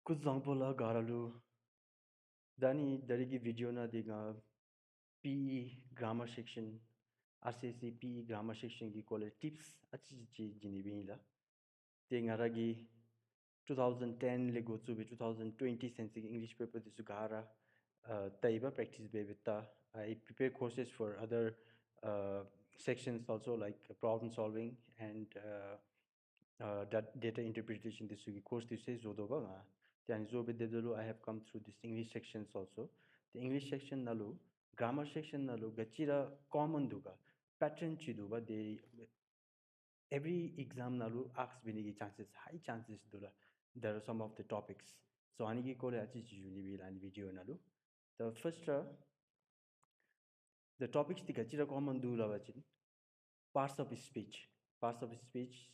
Ku example garalu dani darigi video na diga PE grammar section RCC PE grammar section gi kole tips achi chi jini binila tengaragi 2010 le go to 2020 sensing English paper this gara taiba practice bebita. I prepare courses for other sections also like problem solving and that data interpretation this course this is zodoba then zo bedelu I have come through this English sections also. The English section nalu grammar section nalu gachira common duga pattern chiduba they every exam nalu asks binigi chances high chances dula there are some of the topics so anigi kole achi chijuni bilan video nalu the first the topics the gachira common dula wachin parts of speech. Parts of speech,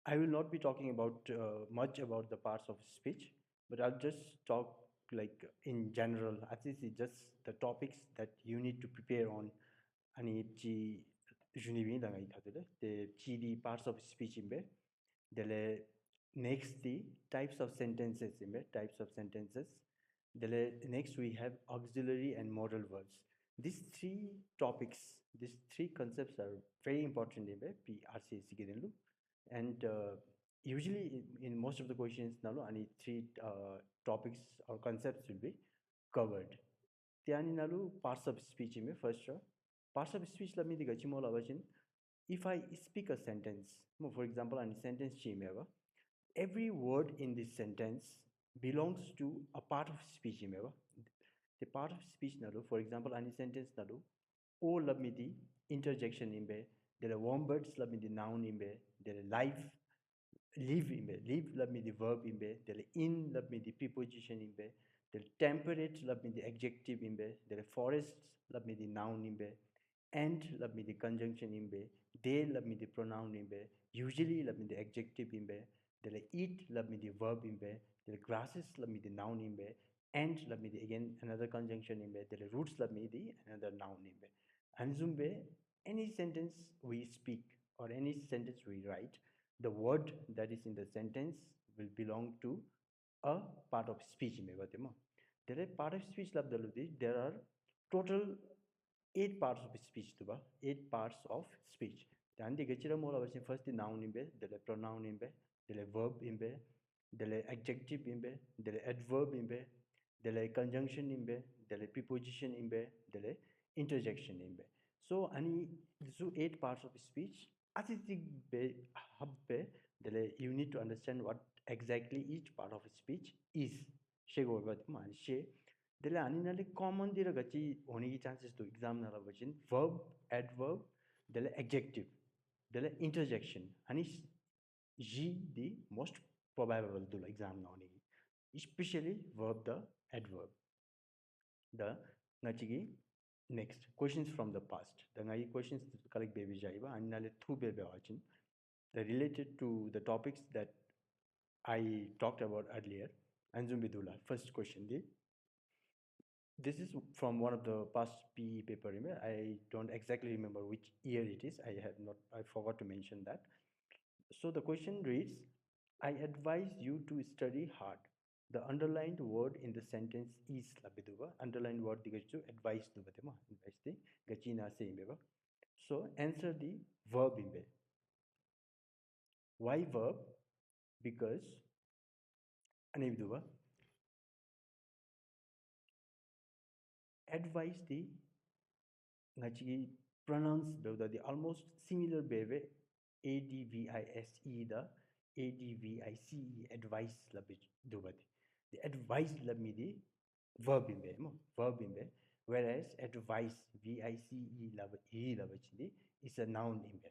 I will not be talking about much about the parts of speech, but I'll just talk like in general. At least it's just the topics that you need to prepare on. Ani chi junibi dangai thadule the chi di parts of speech imbe. Dele next the types of sentences imbe types of sentences. Dele next we have auxiliary and modal verbs. These three topics, these three concepts are very important imbe PRC and usually in most of the questions now any three topics or concepts will be covered tiani nalu parts of speech me first parts of speech la mi diga chimola bachin if I speak a sentence for example any sentence chimeva every word in this sentence belongs to a part of speech imeva the part of speech nalu for example any sentence nalu o love me the interjection imbe there are warm words love me the noun imbe there are life live imbe live love me the verb imbe there are in love me the preposition imbe there are temperate love me the adjective imbe there are forests love me the noun imbe and love me the conjunction imbe they love me the pronoun imbe usually love me the adjective imbe there are eat love me the verb imbe there are grasses love me the noun imbe and love me the again another conjunction imbe there are roots love me the another noun imbe and zumbe any sentence we speak or any sentence we write the word that is in the sentence will belong to a part of speech there are part of speech there are total 8 parts of speech tuba 8 parts of speech then the gachira mola was first the noun imbe the pronoun imbe the verb imbe the adjective imbe the adverb imbe the conjunction imbe the preposition imbe the interjection imbe so any so 8 parts of speech atiti be habbe you need to understand what exactly each part of speech is shego bat man she dele ani nale common dira gachi hone ki chances to exam nala bachin verb adverb dele adjective dele interjection ani g the most probable to exam na hone especially verb the adverb the ngachigi next questions from the past the ngai questions collect baby jaiba and nale two baby wachin the related to the topics that I talked about earlier. Anjum Bidula, first question. This is from one of the past PE paper. I don't exactly remember which year it is. I forgot to mention that. So the question reads, I advise you to study hard. The underlined word in the sentence is labiduba. Underlined word digachu advice dubatema. Advice the gachina se imbeba. So answer the verb imbe. Why verb? Because anibiduba advise the ngachi pronounce the almost similar bebe advice the advice advice labi dubati the advice labmi the verb imbe mo verb imbe whereas advice vice labi is a noun imbe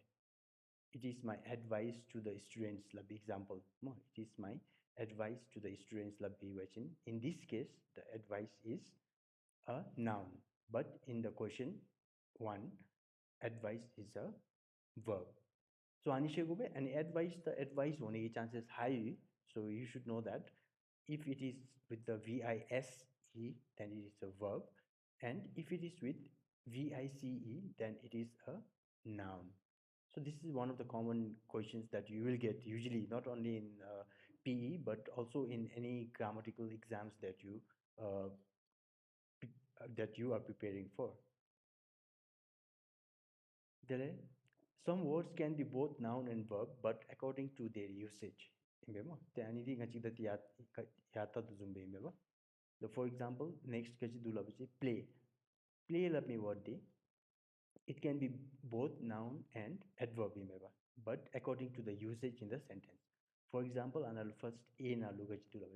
it is my advice to the students labi example mo it is my advice to the students labi wachin in this case the advice is a noun but in the question one advice is a verb so anishe gobe and advice the advice one chances high so you should know that if it is with the vice then it is a verb and if it is with vice then it is a noun so this is one of the common questions that you will get usually not only in PE, but also in any grammatical exams uh, that you are preparing for. There, some words can be both noun and verb, but according to their usage. Remember, the anything that yata to zumbi remember. For example, next kachi dula play. Play la me word day. It can be both noun and adverb remember, but according to the usage in the sentence. For example, anal first a na lugachi dula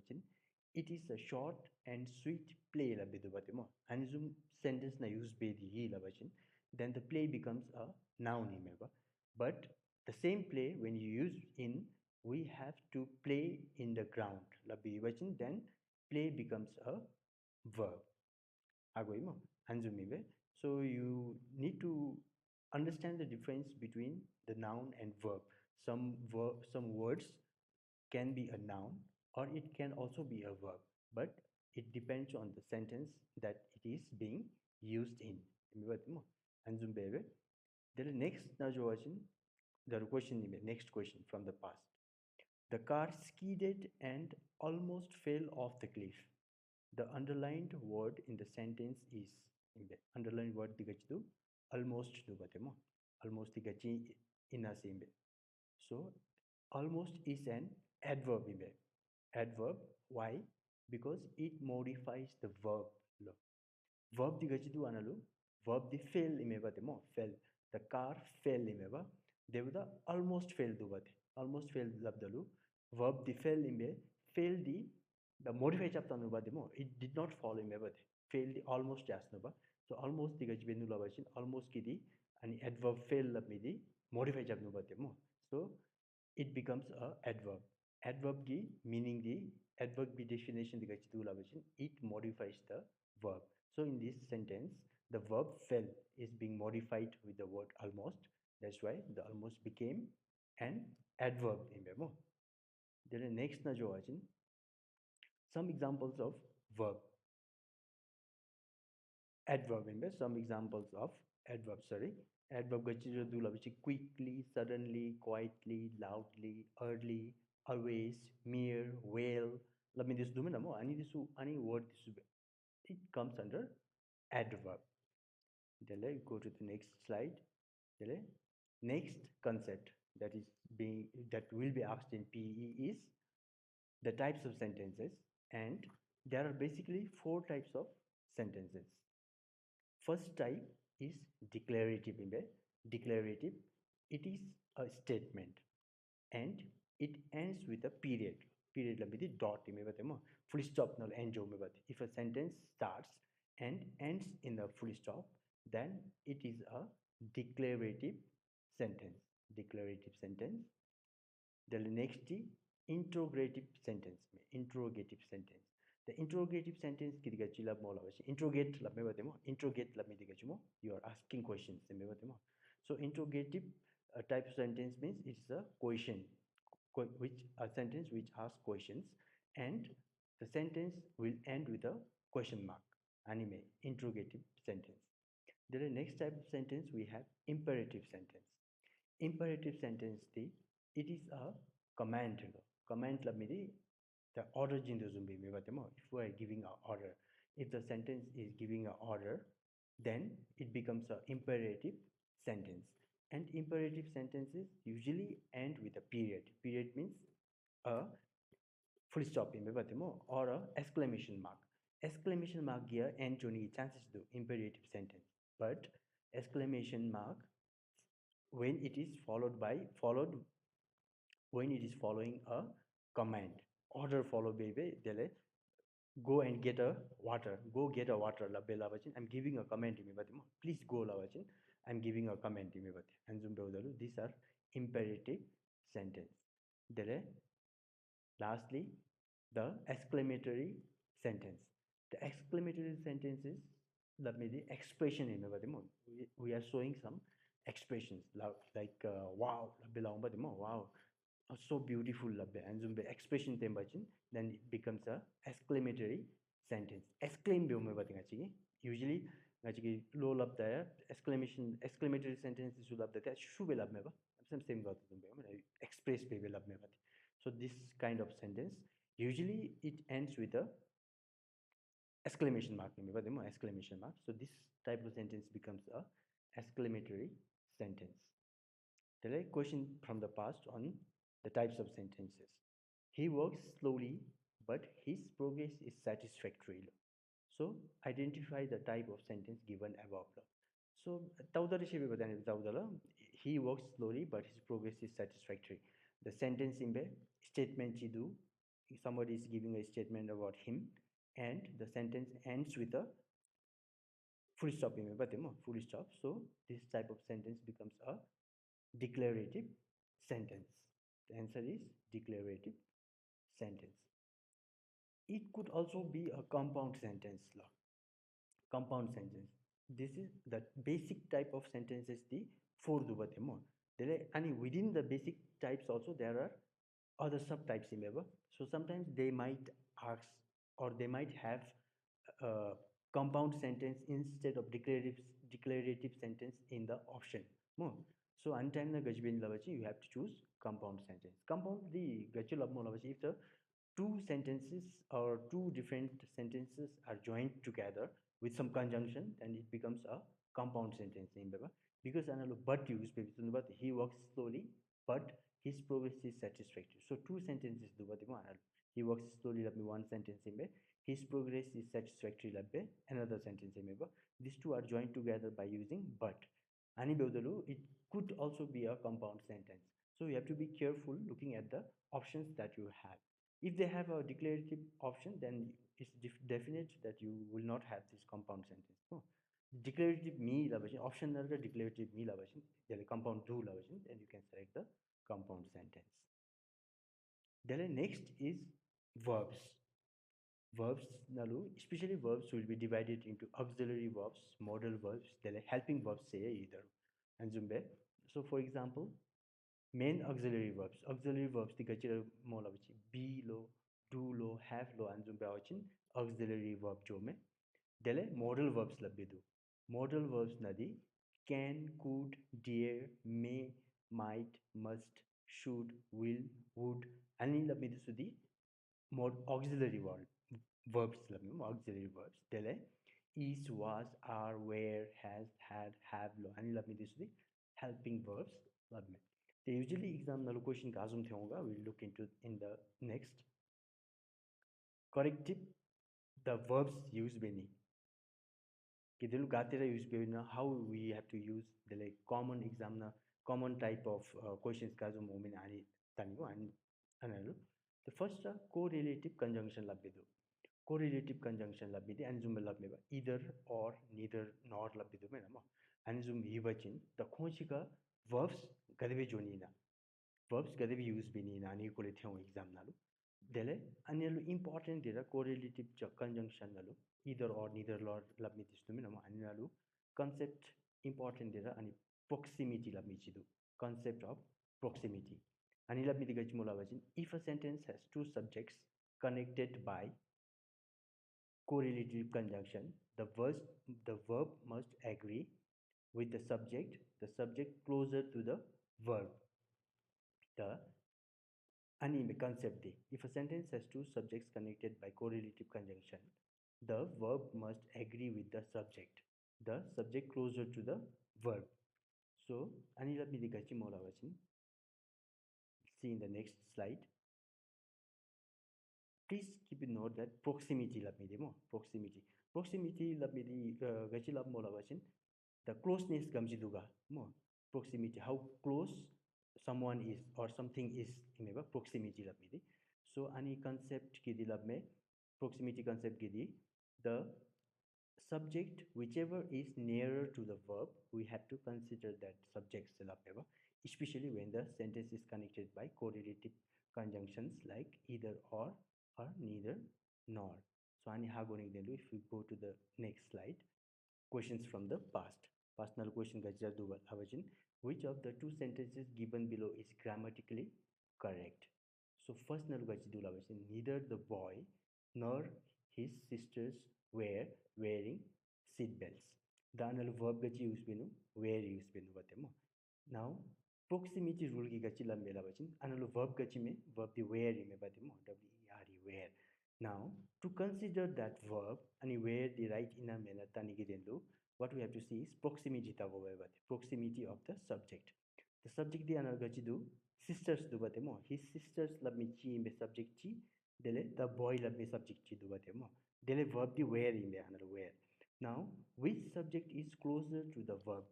it is a short and sweet play la bidu batimo. And zoom sentence na use be the la then the play becomes a noun remember. But the same play when you use in we have to play in the ground la then play becomes a verb. Agoimo, Hanzumibe. So you need to understand the difference between the noun and verb. Some words can be a noun or it can also be a verb, but it depends on the sentence that it is being used in. Hanzumbebe. The next next question from the past. The car skidded and almost fell off the cliff. The underlined word in the sentence is underlined word digachidu almost dubatemo. Almost digachi inasimbe. So almost is an adverb imbe. Adverb. Why? Because it modifies the verb. Verb digachidu analu. Verb di fail imeba demo. Fell. The car fell imeba. Devuda almost fail dubate. Almost fail labdalu. Verb di fail imbe. Fail di the modify chapter demo. It did not fall imeba. Fail di almost jasnuba. So almost digach benu labachin. Almost kidi. And adverb fail labidi. Modify chapter demo. So it becomes a adverb. Adverb gi meaning the adverb gi definition digachidu labachin. It modifies the verb. So in this sentence, the verb fell is being modified with the word almost. That's why the almost became an adverb. Then the next na jo some examples of verb. Adverb some examples of adverb, sorry. Adverb gachijo dula which quickly, suddenly, quietly, loudly, early, always, mere, well. Let me just do any word this it comes under adverb. Go to the next slide. Next concept that will be asked in PE is the types of sentences, and there are basically four types of sentences. First type is declarative. Declarative, it is a statement and it ends with a period. Period the dot full stop null end. If a sentence starts and ends in a full stop, then it is a declarative sentence. Declarative sentence. The next interrogative sentence. Interrogative sentence. The interrogative sentence interrogate interrogate you are asking questions. So interrogative type of sentence means it's a question, which a sentence which asks questions, and the sentence will end with a question mark. Anime interrogative sentence. Then the next type of sentence we have imperative sentence. Imperative sentence it is a command. Command the order jindu zumbi if we are giving an order. If the sentence is giving an order, then it becomes an imperative sentence. And imperative sentences usually end with a period. Period means a full stop or a exclamation mark. Exclamation mark here end only chances to imperative sentence. But exclamation mark when it is followed when it is following a command. Order follow baby dele go and get a water. Go get a water la bela bachin. I'm giving a comment to me but please go la bachin. I'm giving a comment to me but and these are imperative sentence. Dele lastly the exclamatory sentence. The exclamatory sentence is let me the expression in we are showing some expressions like wow wow so beautiful and zumbe expression tembachin then it becomes a exclamatory sentence. Exclaim usually low lab there exclamatory sentence is lab that should be lab same express baby lab So this kind of sentence usually it ends with a exclamation mark, exclamation mark. So this type of sentence becomes a exclamatory sentence. There are question from the past on the types of sentences. He works slowly, but his progress is satisfactory. So identify the type of sentence given above. So he works slowly, but his progress is satisfactory. The sentence in the statement chidu, somebody is giving a statement about him, and the sentence ends with a full stop. Full stop. So this type of sentence becomes a declarative sentence. The answer is declarative sentence. It could also be a compound sentence. Compound sentence. This is the basic type of sentences the four dubatemo. And within the basic types also there are other subtypes in Weber. So sometimes they might ask or they might have a compound sentence instead of declarative sentence in the option. Mo. So anytime the gajbin lavachi you have to choose compound sentence. Compound the gajul lavachi if the two sentences or two different sentences are joined together with some conjunction, then it becomes a compound sentence in Baba. Because but use but he works slowly, but his progress is satisfactory. So two sentences do what he works slowly one sentence in his progress is satisfactory another sentence in these two are joined together by using but. Ani it could also be a compound sentence. So you have to be careful looking at the options that you have. If they have a declarative option, then it's definite that you will not have this compound sentence. No. Declarative me option declarative me compound do then you can select the compound sentence. Then next is verbs. Verbs nalu, especially verbs will be divided into auxiliary verbs, modal verbs, helping verbs say either. And zumbe. So for example, main auxiliary verbs. Auxiliary verbs the gachira mola be lo, do lo, have lo, and zumbe auxiliary verb jome. Dele modal verbs labbidu. Modal verbs nadi can, could, dare, may, might, must, should, will, would, and in labbidu sudi mod auxiliary verbs labbidu auxiliary verbs. Dele is, was, are, were, has, had, have, lo, and in labbidu sudi helping verbs labbidu. They usually exam nalu question kazum theonga. We'll look into in the next. Corrective the verbs used beni. Kidelu gatira use na how we have to use the like common exam na common type of questions kazu moment ani tanigo and analu. The first correlative conjunction labbidu. Correlative conjunction labbidi and zoom labbeba either or neither nor labbidu menamo and zoom hibachin the khonchika verbs gadebe jonina verbs gadebe use bini nani kole theo exam nalu dele anelu important dira correlative conjunction nalu either or neither or labmi tisnumi namo anelu concept important dira ani proximity labmi chidu concept of proximity ani labmi diga chimola bajin if a sentence has two subjects connected by correlative conjunction the verb must agree with the subject closer to the verb. The anime concept day. If a sentence has two subjects connected by correlative conjunction, the verb must agree with the subject closer to the verb. So, Anila Midikachi Molavachin. See in the next slide. Please keep in note that proximity labmidimo. Proximity labmidi gachi lab molavachin. The closeness gamjiduga mo. Proximity. How close someone is or something is in proximity labmidi. So any concept kidi labme proximity concept kidi the subject whichever is nearer to the verb we have to consider that subject labmeba especially when the sentence is connected by correlative conjunctions like either or neither nor. So ani hagoning delu if we go to the next slide. Questions from the past. Personal question gajra duval avajin. Which of the two sentences given below is grammatically correct? So first nalu gaji avajin. Neither the boy nor his sisters were wearing seat belts. The nalu verb gaji use binu were use binu batemo. Now proximity rule ki gachi la mela bachin analu verb gachi me verb the where me badimo where. Now to consider that verb and where the right ina mela tani ki dendu, what we have to see is proximity ta go proximity of the subject. The subject di analu gachi do sisters do batemo, his sisters love me chi me subject chi, dele the boy love me subject chi do batemo, dele verb the where in the analu where. Now which subject is closer to the verb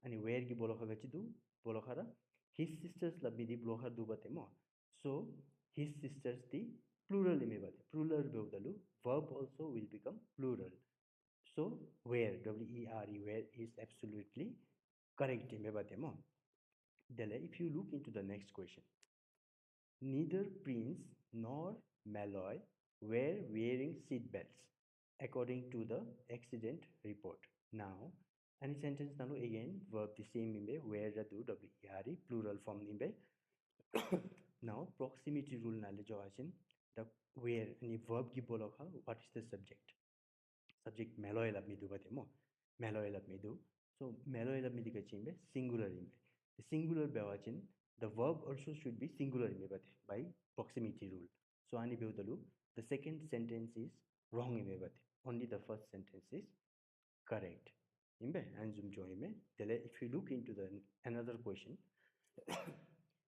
and where ki bolo gachi do bolo khara his sisters labbi di bloha du batemo. So his sisters the plural me bate plural beodalu verb also will become plural. So where where is absolutely correct me batemo. Then if you look into the next question, neither Prince nor Malloy were wearing seat belts according to the accident report. Now any sentence nalu again verb the same imbe where do plural form imbe. Now proximity rule नाले जो आछिन the where any verb की बोलो खा what is the subject, subject meloy lab me do bate mo meloy lab me do. So meloy lab me di kachimbe singular imbe, the singular bewachin the verb also should be singular imbe bate by proximity rule. So ani bewdalu the second sentence is wrong imbe bate, only the first sentence is correct imbe and zoom jo imbe. If you look into the another question,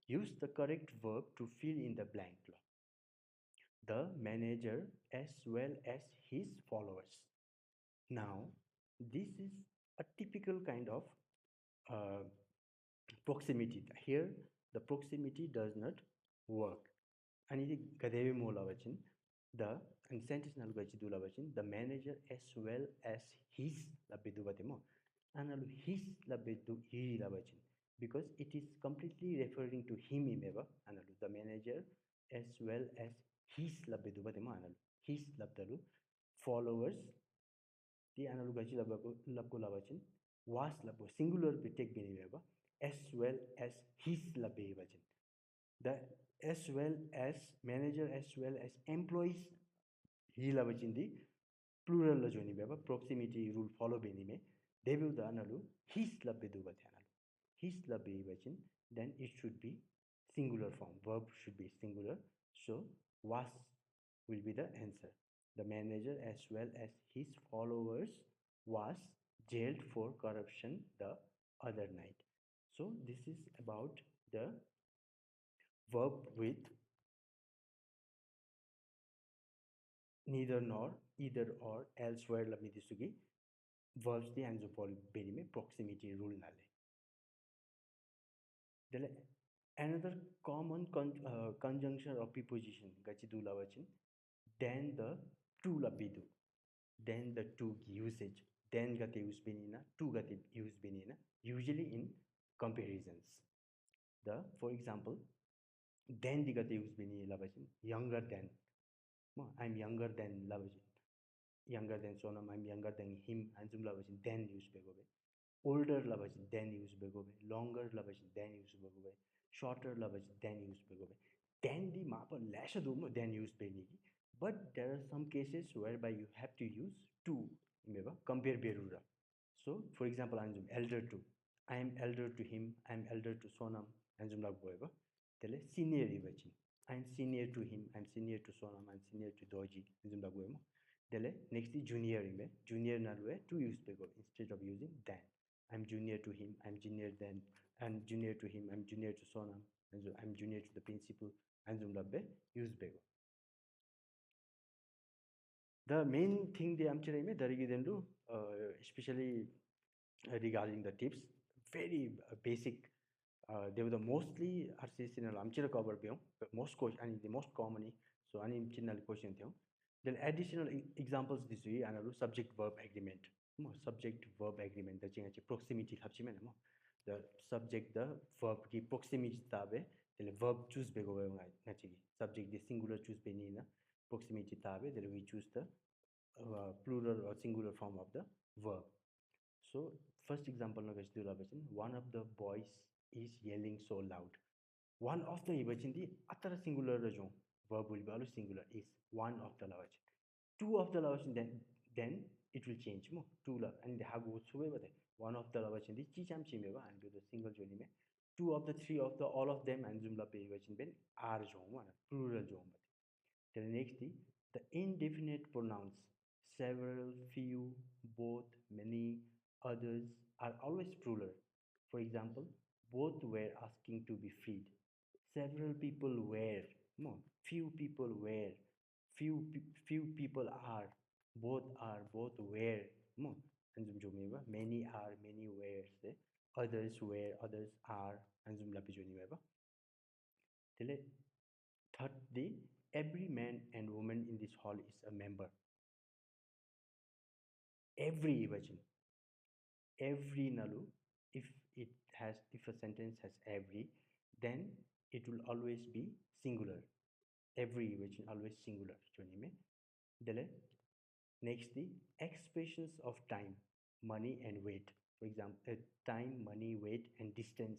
use the correct verb to fill in the blank. The manager as well as his followers. Now, this is a typical kind of uh, proximity. Here, the proximity does not work. And it gadevi mola vachin the and sentence nalu gachi dula vachin the manager as well as his labidu batemo and his labidu he lavachin because it is completely referring to him imeva analu the manager as well as his labidu batemo analu his labdalu followers the analu gachi labgo lavachin was labo singular bitek binimeva as well as his labe vachin the as well as manager as well as employees he lavachin the plural la joni beba proximity rule follow benime devu the analu his labbe du batanalu his labbe vachin then it should be singular form verb should be singular. So was will be the answer. The manager as well as his followers was jailed for corruption the other night. So this is about the verb with neither nor, either or, elsewhere labni disugi verbs the anzopol berime proximity rule nale. Then another common conjunction or preposition gachidu lavachin then the to labidu then the to usage then gate use benina to gate use benina usually in comparisons. The for example then the gate use beni lavachin younger than I'm younger than lavachin younger than Sonam, I'm younger than him, and zum lavachin then use begobe. Older lavachin then use begobe. Longer lavachin then use begobe. Shorter lavachin then use begobe. Then the mapa lasha dum then use benigi. But there are some cases whereby you have to use to compare berura. So for example, I'm elder to. I am elder to him, I am elder to Sonam, and zum lavboeva. Tele senior ivachin. I'm senior to him, I'm senior to Sonam, I'm senior to Doji, and zum lavboema. Dele next is junior ime junior nalwe to use bego instead of using than. I'm junior to him, I'm junior than, I'm junior to him, I'm junior to Sonam, and so I'm junior to the principal, and zum labbe use bego. The main thing they am ime darigi dendu especially regarding the tips very basic they were the mostly artisanal amchira cover but most question and the most commonly so any chinnal question theo. Then additional examples this way and subject verb agreement subject verb agreement the change proximity hapchime mo the subject the verb ki proximity tabe the verb choose bego nachi subject the singular choose benina proximity tabe then we choose the plural or singular form of the verb. So first example na one of the boys is yelling so loud. One of the ibachindi atara singular rajo verb will be always singular is one of the lavach. Two of the lavach then it will change mo two la and the hagu sube bade one of the lavach indi chicham chimeba and do the single joni me two of the three of the all of them and jumla pe wajin ben are jong plural jong. The next thing, the indefinite pronouns several, few, both, many, others are always plural. For example, both were asking to be freed. Several people were, no, few people were, few people are, both were, no, and many are, many were, others were, others are, and thirdly, every man and woman in this hall is a member. Every version, every nalu, if if a sentence has every, then it will always be singular. Every version always singular. Dele. Next, the expressions of time, money, and weight. For example, time, money, weight, and distance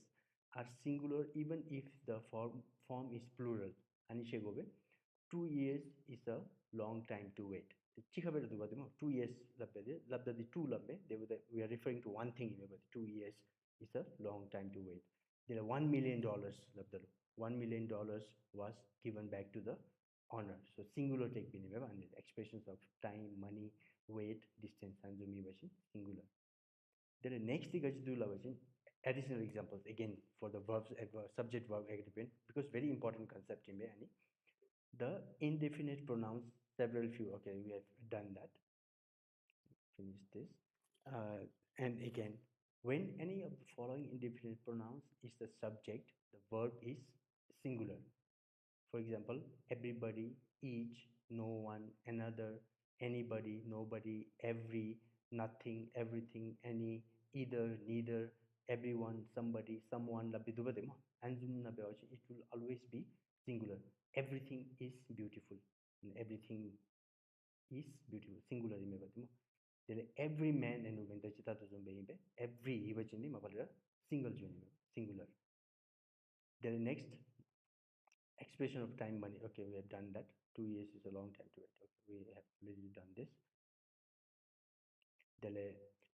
are singular even if the form is plural. Anisha Gobe, 2 years is a long time to wait. 2 years, the two we are referring to one thing. 2 years is a long time to wait. There are $1 million. $1 million was given back to the honor. So singular take bini and expressions of time, money, weight, distance, and zumi version singular. Then the next thing I do additional examples again for the verbs, subject verb agreement, because very important concept in any. The indefinite pronouns several few. Okay, we have done that. Finish this. And again, when any of the following indefinite pronouns is the subject, the verb is singular. For example, everybody, each, no one, another, anybody, nobody, every, nothing, everything, any, either, neither, everyone, somebody, someone, and it will always be singular. Everything is beautiful. Everything is beautiful. Singular. Then every man and woman, every single singular. Then next, expression of time, money. Okay, we have done that. 2 years is a long time to wait. Okay, we have already done this.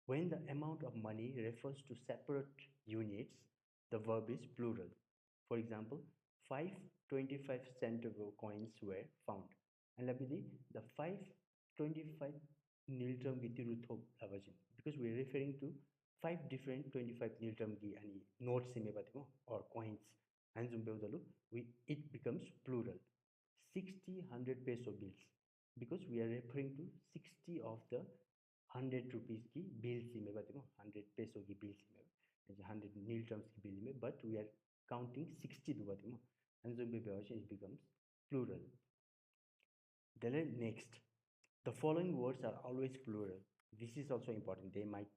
When the amount of money refers to separate units, the verb is plural. For example, 5 25-cent coins were found. And the 5 25 nilterm gitiruthop avajin, because we are referring to 5 different 25 nilterm gi and notes or coins. And it becomes plural. 60 100 peso bills, because we are referring to 60 of the 100 rupees ki bills 100 peso ki bills 100 nil terms ki bill but we are counting 60 and it becomes plural. Then next, the following words are always plural. This is also important. They might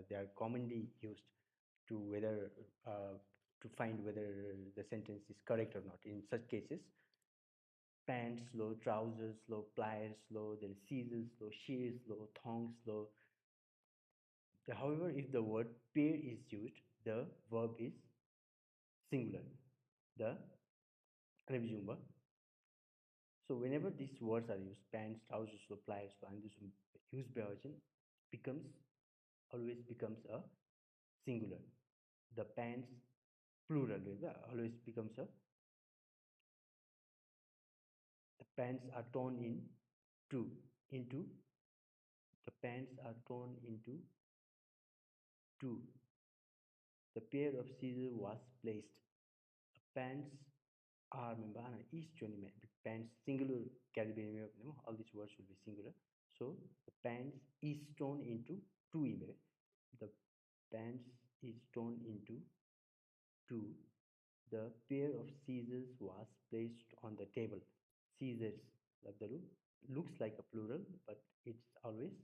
they are commonly used to whether to find whether the sentence is correct or not. In such cases, pants slow, trousers slow, pliers slow, then scissors slow, shears slow, thongs slow. However, if the word pair is used, the verb is singular. The revision verb. So whenever these words are used, pants, trousers, slow, pliers slow, and this used by origin becomes always becomes a singular. The pants plural always becomes a. The pants are torn in two into. The pants are torn into two. The pair of scissors was placed. Pants are member is journeyman. Pants singular Caribbean, all these words will be singular. So the pants is torn into two email. The pants is torn into two. The pair of scissors was placed on the table. Scissors looks like a plural, but it's always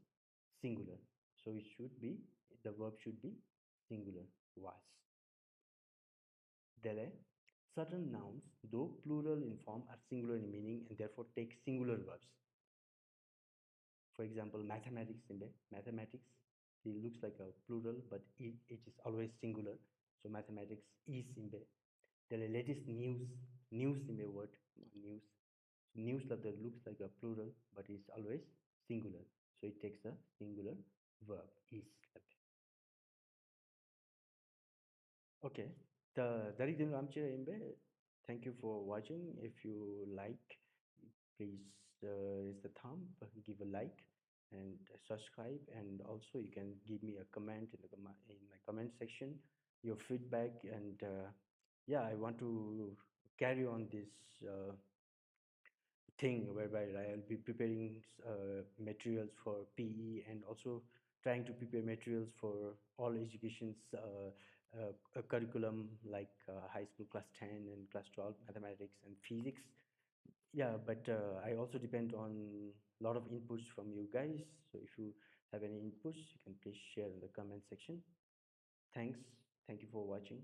singular. So it should be the verb should be singular was. There, certain nouns, though plural in form, are singular in meaning and therefore take singular verbs. For example, mathematics mathematics, it looks like a plural, but it is always singular. So mathematics is in there. The latest news in the word news. News that looks like a plural, but it's always singular. So it takes a singular verb is. Okay. Dari din Ramchira Imbe. Thank you for watching. If you like, please raise the thumb, give a like, and subscribe. And also, you can give me a comment in in my comment section, your feedback. And yeah, I want to carry on this thing whereby I'll be preparing materials for PE and also trying to prepare materials for all education's curriculum like high school class 10 and class 12 mathematics and physics. Yeah, but I also depend on a lot of inputs from you guys. So if you have any inputs, you can please share in the comment section. Thanks. Thank you for watching.